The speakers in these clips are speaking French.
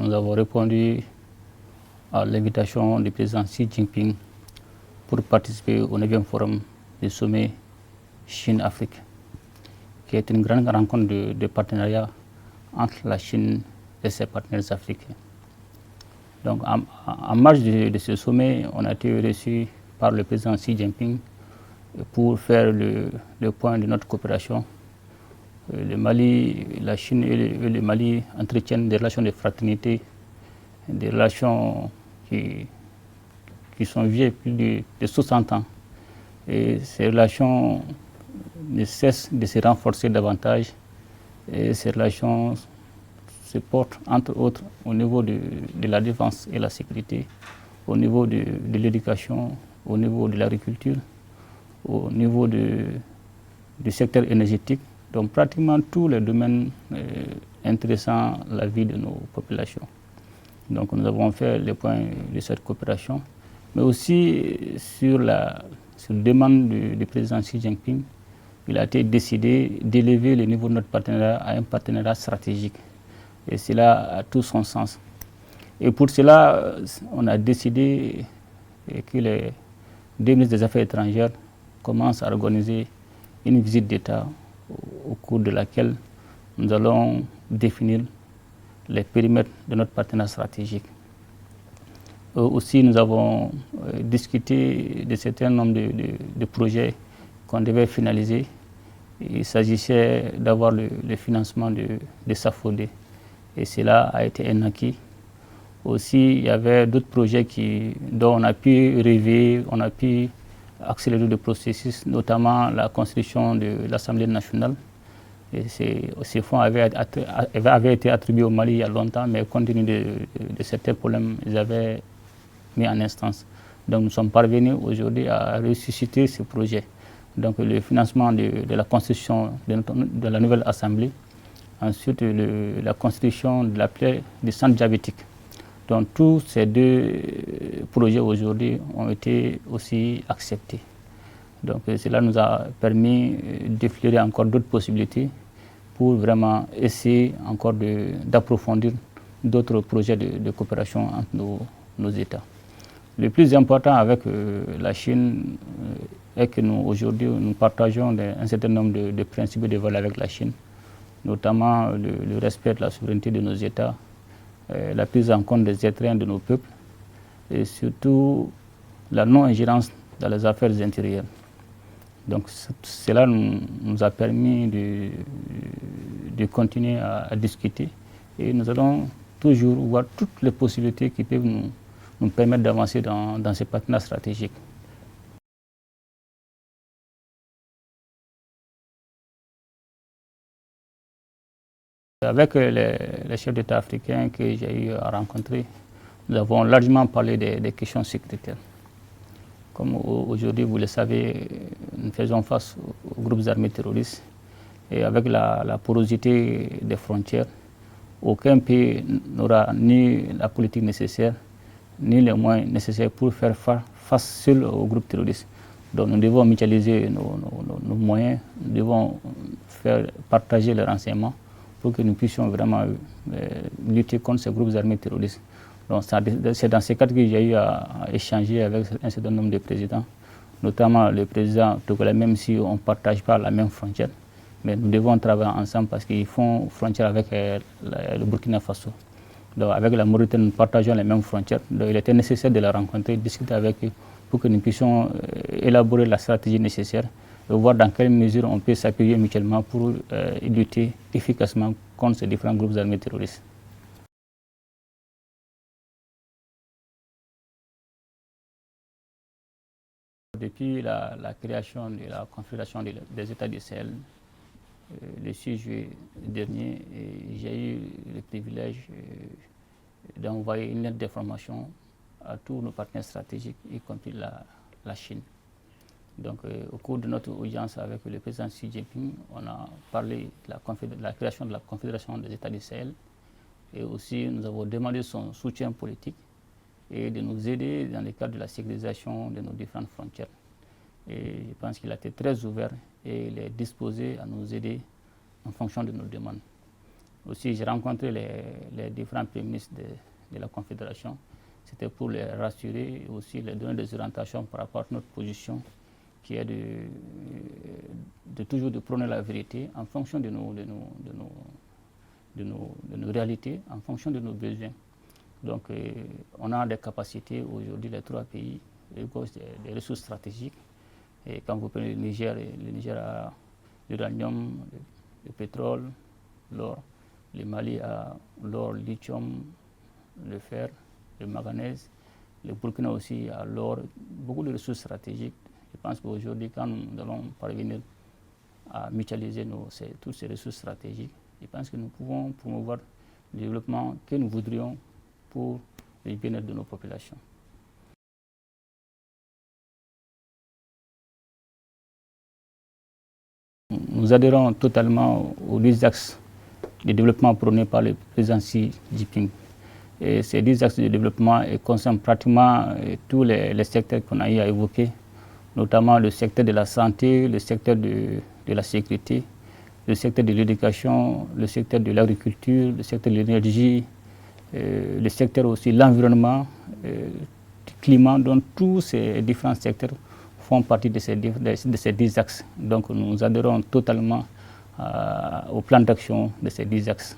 nous avons répondu à l'invitation du président Xi Jinping pour participer au 9e forum du sommet Chine-Afrique, qui est une grande rencontre de partenariat entre la Chine et ses partenaires africains. Donc, en marge de ce sommet, on a été reçu par le président Xi Jinping pour faire le point de notre coopération. Le Mali, la Chine et le Mali entretiennent des relations de fraternité, des relations qui sont vieilles plus de 60 ans. Et ces relations ne cessent de se renforcer davantage. Et ces relations se portent, entre autres, au niveau de la défense et la sécurité, au niveau de l'éducation, au niveau de l'agriculture, au niveau du secteur énergétique, donc pratiquement tous les domaines intéressant la vie de nos populations. Donc nous avons fait le point de cette coopération, mais aussi sur demande du président Xi Jinping, il a été décidé d'élever le niveau de notre partenariat à un partenariat stratégique. Et cela a tout son sens. Et pour cela, on a décidé que les deux ministres des Affaires étrangères commencent à organiser une visite d'État au cours de laquelle nous allons définir les périmètres de notre partenariat stratégique. Aussi, nous avons discuté de certains nombres de projets qu'on devait finaliser. Il s'agissait d'avoir le financement de SAFODE, et cela a été un acquis. Aussi, il y avait d'autres projets dont on a pu rêver, on a pu accélérer le processus, notamment la construction de l'Assemblée nationale. Et ces fonds avaient été attribués au Mali il y a longtemps, mais compte tenu de certains problèmes, ils avaient mis en instance. Donc nous sommes parvenus aujourd'hui à ressusciter ce projet. Donc le financement de la construction de la nouvelle Assemblée, ensuite la construction de la plaie du centre diabétique. Donc tous ces deux projets aujourd'hui ont été aussi acceptés. Donc cela nous a permis d'effleurer encore d'autres possibilités pour vraiment essayer encore d'approfondir d'autres projets de coopération entre nos États. Le plus important avec la Chine est que aujourd'hui nous partageons un certain nombre de principes et de valeurs avec la Chine, notamment le respect de la souveraineté de nos États, la prise en compte des étreintes de nos peuples et surtout la non-ingérence dans les affaires intérieures. Donc cela nous a permis de continuer à discuter et nous allons toujours voir toutes les possibilités qui peuvent nous permettre d'avancer dans ces partenariats stratégiques. Avec les chefs d'État africains que j'ai eu à rencontrer, nous avons largement parlé des questions sécuritaires. Comme aujourd'hui, vous le savez, nous faisons face aux groupes armés terroristes et avec la porosité des frontières, aucun pays n'aura ni la politique nécessaire, ni les moyens nécessaires pour faire face seul aux groupes terroristes. Donc nous devons mutualiser nos moyens, nous devons faire partager les renseignements pour que nous puissions vraiment lutter contre ces groupes armés terroristes. Donc c'est dans ces cadres que j'ai eu à échanger avec un certain nombre de présidents, notamment le président togolais, même si on ne partage pas la même frontière. Mais nous devons travailler ensemble parce qu'ils font frontière avec le Burkina Faso. Donc avec la Mauritanie, nous partageons les mêmes frontières. Donc il était nécessaire de la rencontrer, discuter avec eux pour que nous puissions élaborer la stratégie nécessaire et voir dans quelle mesure on peut s'appuyer mutuellement pour lutter efficacement contre ces différents groupes armés terroristes. Depuis la création de la Confédération des États du Sahel, le 6 juillet dernier, j'ai eu le privilège d'envoyer une lettre d'information à tous nos partenaires stratégiques, y compris la Chine. Donc, au cours de notre audience avec le président Xi Jinping, on a parlé de la création de la Confédération des États du Sahel et aussi nous avons demandé son soutien politique et de nous aider dans le cadre de la sécurisation de nos différentes frontières. Et je pense qu'il a été très ouvert et il est disposé à nous aider en fonction de nos demandes. Aussi, j'ai rencontré les différents premiers ministres de la Confédération. C'était pour les rassurer et aussi les donner des orientations par rapport à notre position, qui est de toujours de prôner la vérité en fonction de nos réalités, en fonction de nos besoins. Donc, on a des capacités aujourd'hui, les trois pays, des ressources stratégiques. Et quand vous prenez le Niger a l'uranium, le pétrole, l'or. Le Mali a l'or, le lithium, le fer, le manganèse. Le Burkina aussi a l'or, beaucoup de ressources stratégiques. Je pense qu'aujourd'hui, quand nous allons parvenir à mutualiser toutes ces ressources stratégiques, je pense que nous pouvons promouvoir le développement que nous voudrions pour le bien-être de nos populations. Nous adhérons totalement aux 10 axes de développement prônés par le président Xi Jinping. Et ces 10 axes de développement concernent pratiquement tous les secteurs qu'on a eu à évoquer, notamment le secteur de la santé, le secteur de la sécurité, le secteur de l'éducation, le secteur de l'agriculture, le secteur de l'énergie, le secteur aussi de l'environnement, du climat. Donc tous ces différents secteurs font partie de ces 10 axes. Donc nous adhérons totalement au plan d'action de ces 10 axes.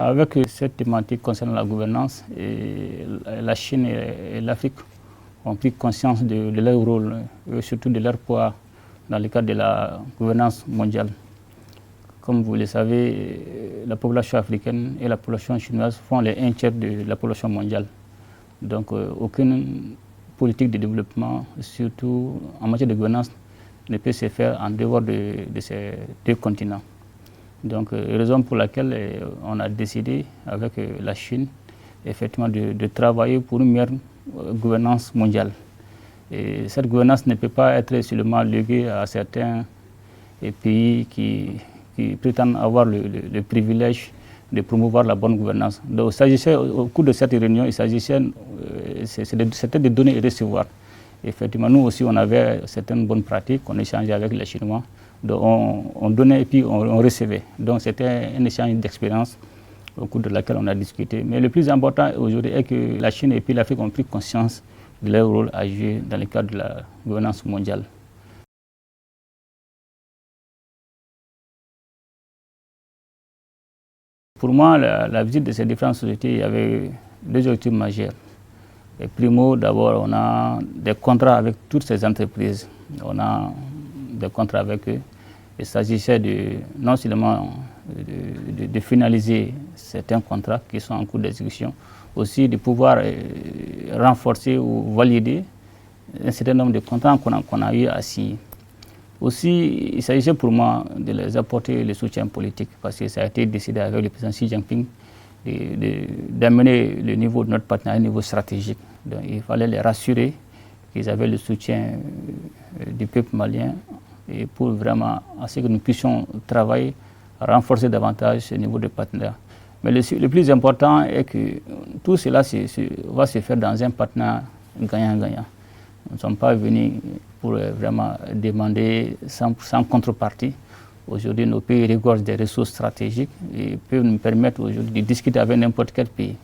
Avec cette thématique concernant la gouvernance, la Chine et l'Afrique ont pris conscience de leur rôle et surtout de leur poids dans le cadre de la gouvernance mondiale. Comme vous le savez, la population africaine et la population chinoise font les 1/3 de la population mondiale. Donc aucune politique de développement, surtout en matière de gouvernance, ne peut se faire en dehors de ces deux continents. Donc, raison pour laquelle on a décidé avec la Chine, effectivement, de travailler pour une meilleure gouvernance mondiale. Et cette gouvernance ne peut pas être seulement léguée à certains pays qui prétendent avoir le privilège de promouvoir la bonne gouvernance. Donc, au cours de cette réunion, il s'agissait c'était de donner et recevoir. Effectivement, nous aussi, on avait certaines bonnes pratiques, on échangeait avec les Chinois. Donc on donnait et puis on recevait. Donc c'était un échange d'expérience au cours de laquelle on a discuté. Mais le plus important aujourd'hui est que la Chine et puis l'Afrique ont pris conscience de leur rôle à jouer dans le cadre de la gouvernance mondiale. Pour moi, la visite de ces différentes sociétés, il y avait deux objectifs majeurs. Et primo, d'abord, on a des contrats avec toutes ces entreprises. On a des contrats avec eux. Il s'agissait non seulement de finaliser certains contrats qui sont en cours d'exécution, aussi de pouvoir renforcer ou valider un certain nombre de contrats qu'on a eu à signer. Aussi, il s'agissait pour moi de les apporter le soutien politique, parce que ça a été décidé avec le président Xi Jinping d'amener le niveau de notre partenariat à un niveau stratégique. Donc, il fallait les rassurer qu'ils avaient le soutien du peuple malien et pour vraiment à ce que nous puissions travailler, renforcer davantage ce niveau de partenariat. Mais le plus important est que tout cela va se faire dans un partenariat gagnant-gagnant. Nous ne sommes pas venus pour vraiment demander sans contrepartie. Aujourd'hui, nos pays regorgent des ressources stratégiques et peuvent nous permettre aujourd'hui de discuter avec n'importe quel pays.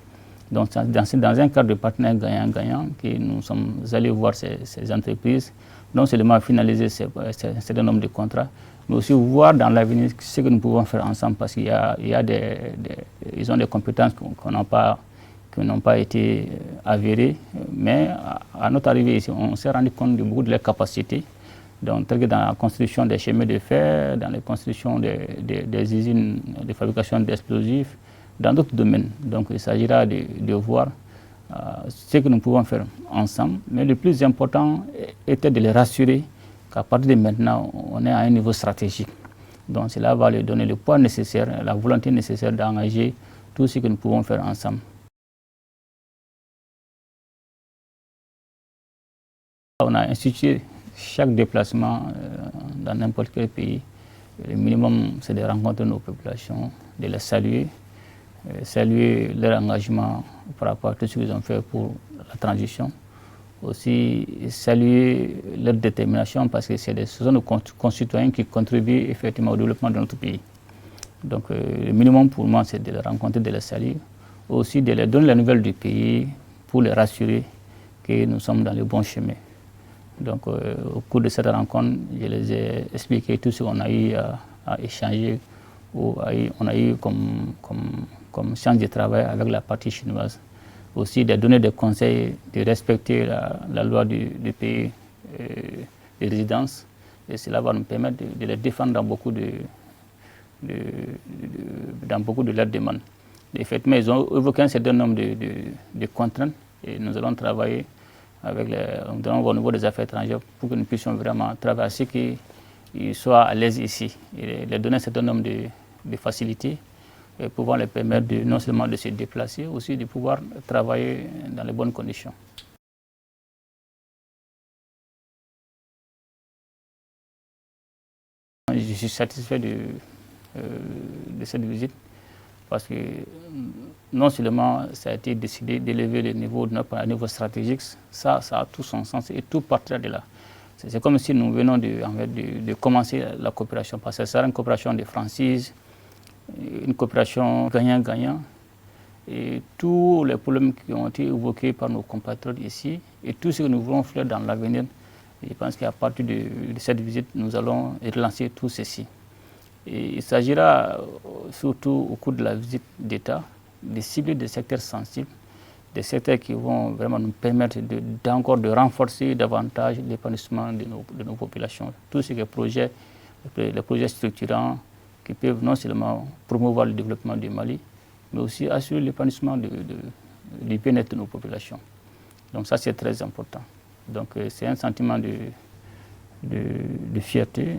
Donc, dans un cadre de partenariat gagnant-gagnant, que nous sommes allés voir ces entreprises, non seulement finaliser un certain nombre de contrats, mais aussi voir dans l'avenir ce que nous pouvons faire ensemble, parce qu'ils ont des compétences qui n'ont pas été avérées, mais à notre arrivée ici, on s'est rendu compte de beaucoup de leurs capacités, donc dans la construction des chemins de fer, dans la construction des usines de fabrication d'explosifs, dans d'autres domaines. Donc il s'agira de voir ce que nous pouvons faire ensemble, mais le plus important était de les rassurer qu'à partir de maintenant, on est à un niveau stratégique. Donc cela va leur donner le poids nécessaire, la volonté nécessaire d'engager tout ce que nous pouvons faire ensemble. On a institué chaque déplacement dans n'importe quel pays. Le minimum, c'est de rencontrer nos populations, de les saluer, saluer leur engagement par rapport à tout ce qu'ils ont fait pour la transition. aussi saluer leur détermination parce que ce sont nos concitoyens qui contribuent effectivement au développement de notre pays. Donc le minimum pour moi, c'est de les rencontrer, de les saluer, aussi de leur donner la nouvelle du pays pour les rassurer que nous sommes dans le bon chemin. Donc au cours de cette rencontre, je les ai expliqué tout ce qu'on a eu à échanger, ou on a eu comme chance de travail avec la partie chinoise. Aussi de donner des conseils, de respecter la loi du pays de résidence. Et cela va nous permettre de les défendre dans beaucoup de leurs demandes. Effectivement, ils ont évoqué un certain nombre de contraintes et nous allons travailler avec au niveau des affaires étrangères pour que nous puissions vraiment travailler à ce qu'ils soient à l'aise ici et leur donner un certain nombre de facilités et pouvoir leur permettre non seulement de se déplacer, aussi de pouvoir travailler dans les bonnes conditions. Je suis satisfait de cette visite parce que non seulement ça a été décidé d'élever le niveau de notre niveau stratégique, ça a tout son sens et tout partir de là. C'est comme si nous venons de commencer la coopération, parce que ça sera une coopération de franchise, une coopération gagnant-gagnant. Et tous les problèmes qui ont été évoqués par nos compatriotes ici et tout ce que nous voulons faire dans l'avenir, je pense qu'à partir de cette visite, nous allons relancer tout ceci. Et il s'agira surtout au cours de la visite d'État de cibler des secteurs sensibles, des secteurs qui vont vraiment nous permettre encore de renforcer davantage l'épanouissement de nos populations. Tous ces projets, les projets structurants qui peuvent non seulement promouvoir le développement du Mali, mais aussi assurer l'épanouissement du bien-être de nos populations. Donc ça, c'est très important. Donc c'est un sentiment de fierté.